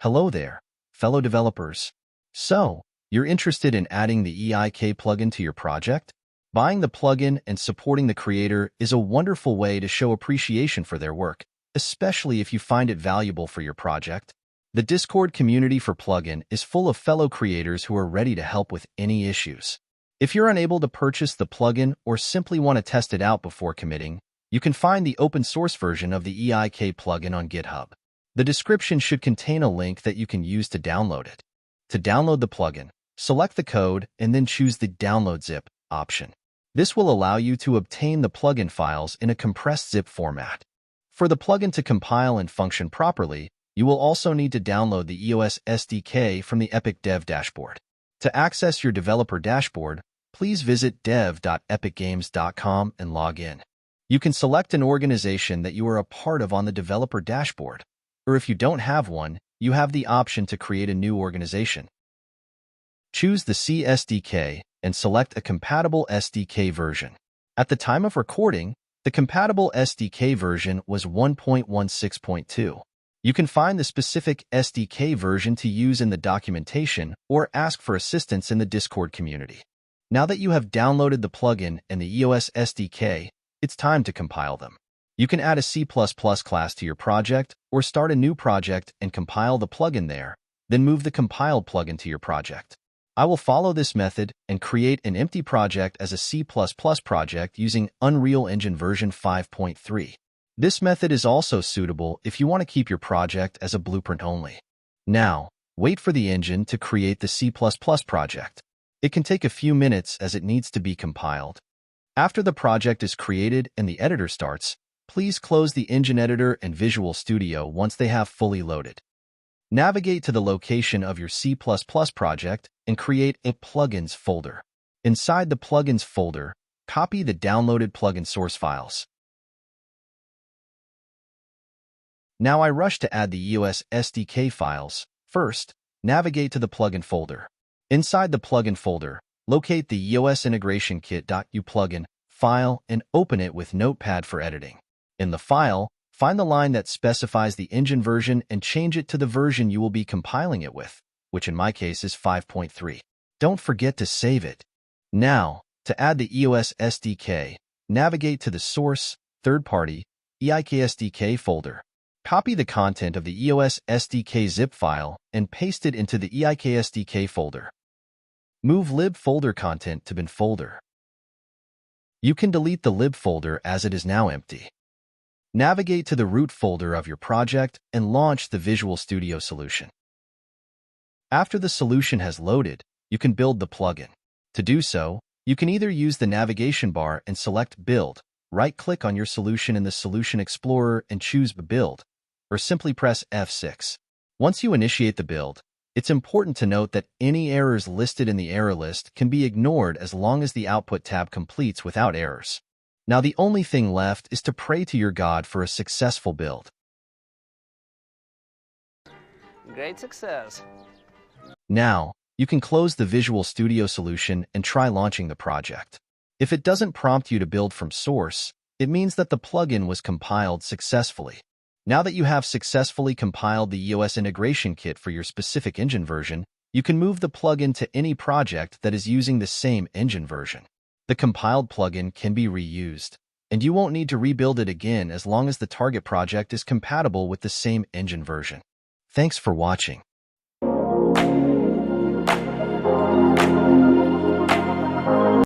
Hello there, fellow developers. So, you're interested in adding the EIK plugin to your project? Buying the plugin and supporting the creator is a wonderful way to show appreciation for their work, especially if you find it valuable for your project. The Discord community for plugin is full of fellow creators who are ready to help with any issues. If you're unable to purchase the plugin or simply want to test it out before committing, you can find the open source version of the EIK plugin on GitHub. The description should contain a link that you can use to download it. To download the plugin, select the code and then choose the Download Zip option. This will allow you to obtain the plugin files in a compressed zip format. For the plugin to compile and function properly, you will also need to download the EOS SDK from the Epic Dev dashboard. To access your developer dashboard, please visit dev.epicgames.com and log in. You can select an organization that you are a part of on the developer dashboard, or if you don't have one, you have the option to create a new organization. Choose the C SDK and select a compatible SDK version. At the time of recording, the compatible SDK version was 1.16.2. You can find the specific SDK version to use in the documentation or ask for assistance in the Discord community. Now that you have downloaded the plugin and the EOS SDK, it's time to compile them. You can add a C++ class to your project or start a new project and compile the plugin there, then move the compiled plugin to your project. I will follow this method and create an empty project as a C++ project using Unreal Engine version 5.3. This method is also suitable if you want to keep your project as a blueprint only. Now, wait for the engine to create the C++ project. It can take a few minutes as it needs to be compiled. After the project is created and the editor starts, please close the engine editor and Visual Studio once they have fully loaded. Navigate to the location of your C++ project and create a Plugins folder. Inside the Plugins folder, copy the downloaded plugin source files. Now I rush to add the EOS SDK files. First, navigate to the plugin folder. Inside the plugin folder, locate the EOS Integration Kit.u plugin file and open it with Notepad for editing. In the file, find the line that specifies the engine version and change it to the version you will be compiling it with, which in my case is 5.3. Don't forget to save it. Now, to add the EOS SDK, navigate to the Source, Third-Party, EIK SDK folder. Copy the content of the EOS SDK zip file and paste it into the EIK SDK folder. Move lib folder content to bin folder. You can delete the lib folder as it is now empty. Navigate to the root folder of your project and launch the Visual Studio solution. After the solution has loaded, you can build the plugin. To do so, you can either use the navigation bar and select Build, right-click on your solution in the Solution Explorer and choose Build, or simply press F6. Once you initiate the build, it's important to note that any errors listed in the error list can be ignored as long as the Output tab completes without errors. Now the only thing left is to pray to your God for a successful build. Great success. Now, you can close the Visual Studio solution and try launching the project. If it doesn't prompt you to build from source, it means that the plugin was compiled successfully. Now that you have successfully compiled the EOS integration kit for your specific engine version, you can move the plugin to any project that is using the same engine version. The compiled plugin can be reused, and you won't need to rebuild it again as long as the target project is compatible with the same engine version. Thanks for watching.